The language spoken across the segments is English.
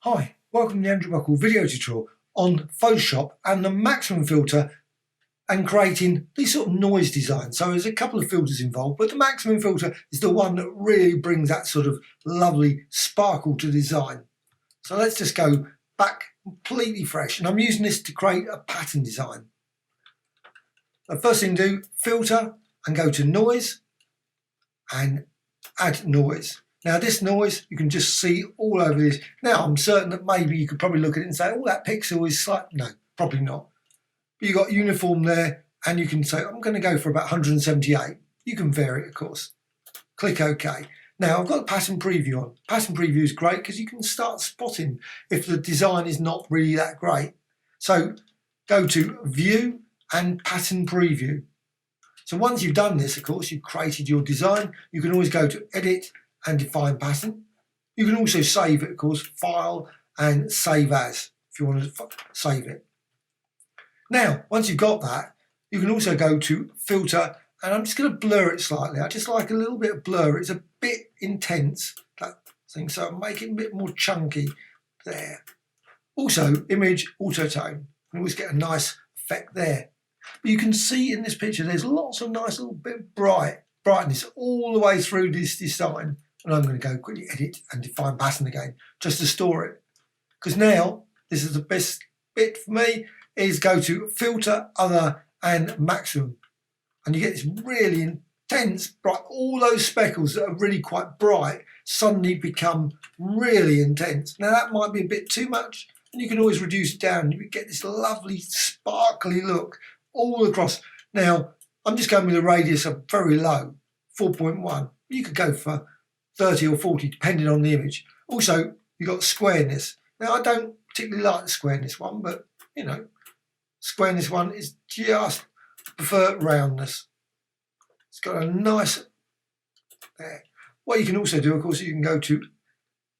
Hi, welcome to the Andrew Buckle video tutorial on Photoshop and the maximum filter and creating these sort of noise designs. So there's a couple of filters involved, but the maximum filter is the one that really brings that sort of lovely sparkle to design. So let's just go back completely fresh, and I'm using this to create a pattern design. The first thing to do, filter and go to noise and add noise. Now this noise, you can just see all over this. Now I'm certain that maybe you could probably look at it and say, oh, that pixel is slight. No, probably not. But you've got uniform there, and you can say, I'm going to go for about 178. You can vary it, of course. Click OK. Now I've got the pattern preview on. Pattern preview is great because you can start spotting if the design is not really that great. So go to View and Pattern Preview. So once you've done this, of course, you've created your design, you can always go to Edit and Define Pattern. You can also save it, of course, File and Save As, if you want to save it. Now, once you've got that, you can also go to Filter, and I'm just going to blur it slightly. I just like a little bit of blur. It's a bit intense, that thing, so I'll make it a bit more chunky there. Also, Image Autotune. You can always get a nice effect there. But you can see in this picture there's lots of nice little bit of brightness all the way through this design. And I'm going to go quickly Edit and Define Pattern again just to store it. Because now, this is the best bit for me, is go to Filter, Other and Maximum. And you get this really intense, bright, all those speckles that are really quite bright suddenly become really intense. Now that might be a bit too much, and you can always reduce it down. You get this lovely sparkly look all across. Now, I'm just going with a radius of very low, 4.1. You could go for 30 or 40, depending on the image. Also, you've got squareness. Now, I don't particularly like the squareness one, but, you know, squareness one is just prefer roundness. It's got a nice there. What you can also do, of course, you can go to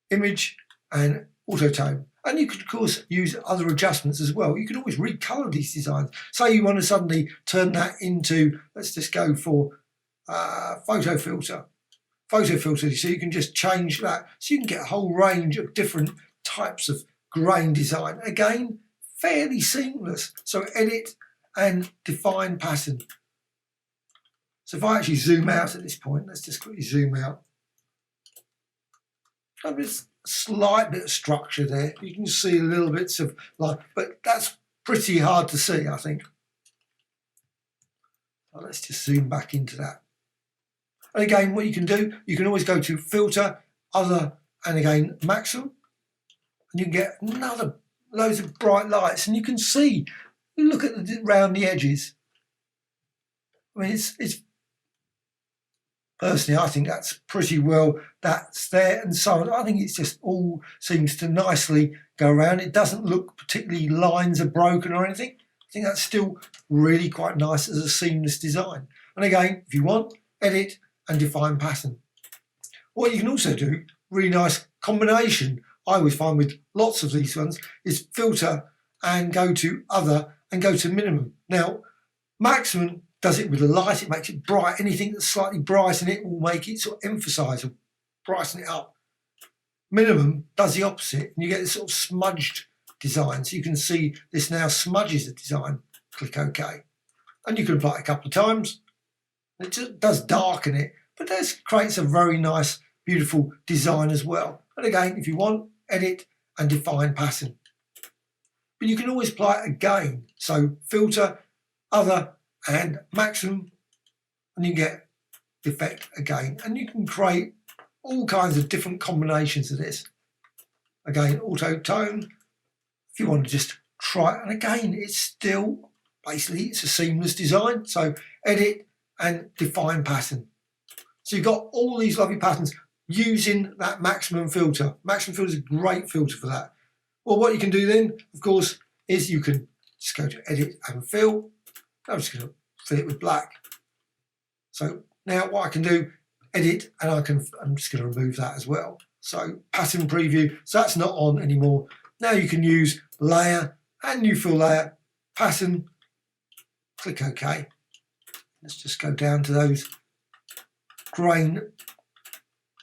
Image and Autotone. And you could, of course, use other adjustments as well. You can always recolor these designs. Say you want to suddenly turn that into, let's just go for photo filter. Photo filter, so you can just change that. So you can get a whole range of different types of grain design. Again, fairly seamless. So Edit and Define Pattern. So if I actually zoom out at this point, let's just quickly zoom out. There's a slight bit of structure there. You can see a little bits of line, but that's pretty hard to see, I think. So let's just zoom back into that. And again, what you can do, you can always go to Filter, Other, and again, Maximum. And you can get another loads of bright lights. And you can see, look at around the edges. I mean, it's personally, I think that's pretty well, that's there and so on. I think it's just all seems to nicely go around. It doesn't look particularly lines are broken or anything. I think that's still really quite nice as a seamless design. And again, if you want, Edit and Define Pattern. What you can also do, really nice combination, I always find with lots of these ones, is Filter and go to Other and go to Minimum. Now, Maximum does it with the light, it makes it bright. Anything that's slightly bright in it will make it sort of emphasise or brighten it up. Minimum does the opposite, and you get this sort of smudged design. So you can see this now smudges the design. Click OK. And you can apply it a couple of times. It just does darken it, but this creates a very nice, beautiful design as well. And again, if you want, Edit and Define Pattern. But you can always apply it again. So Filter, Other, and Maximum, and you get the effect again. And you can create all kinds of different combinations of this. Again, Auto Tone, if you want to just try it. And again, it's still, basically, it's a seamless design. So Edit and Define Pattern. So you've got all these lovely patterns using that maximum filter. Maximum filter is a great filter for that. Well, what you can do then, of course, is you can just go to Edit and Fill. I'm just going to fill it with black. So now what I can do, Edit, and I'm just going to remove that as well. So Pattern Preview, so that's not on anymore. Now you can use Layer and New Fill Layer, Pattern, click OK. Let's just go down to those grain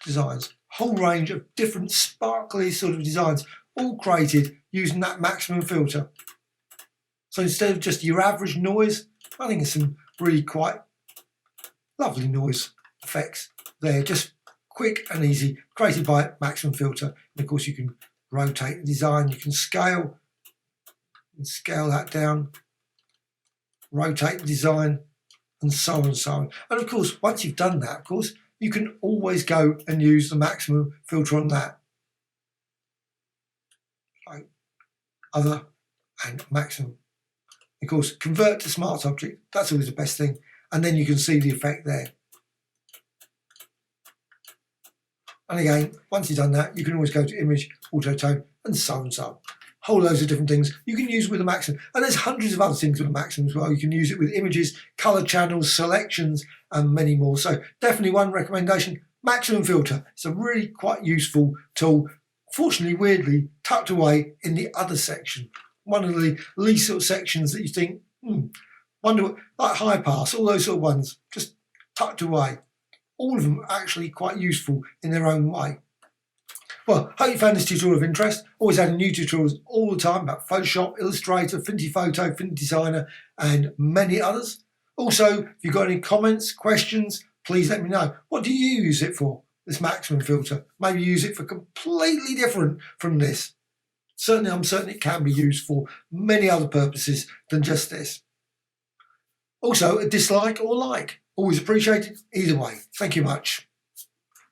designs. Whole range of different sparkly sort of designs all created using that maximum filter. So instead of just your average noise, I think it's some really quite lovely noise effects there, just quick and easy, created by maximum filter. And of course you can rotate the design, you can scale that down, rotate the design, and so on and so on. And of course, once you've done that, of course, you can always go and use the maximum filter on that. So, other and maximum. Of course, convert to smart object, that's always the best thing. And then you can see the effect there. And again, once you've done that, you can always go to image, autotune, and so on and so on. Whole loads of different things you can use with the maximum. And there's hundreds of other things with the maximum as well. You can use it with images, color channels, selections, and many more. So definitely one recommendation, maximum filter. It's a really quite useful tool. Fortunately, weirdly, tucked away in the other section. One of the least sort of sections that you think, wonder what, like high pass, all those sort of ones, just tucked away. All of them are actually quite useful in their own way. Well, hope you found this tutorial of interest. Always adding new tutorials all the time about Photoshop, Illustrator, Affinity Photo, Affinity Designer, and many others. Also, if you've got any comments, questions, please let me know. What do you use it for, this maximum filter? Maybe use it for completely different from this. Certainly, I'm certain it can be used for many other purposes than just this. Also, a dislike or like, always appreciated either way. Thank you much.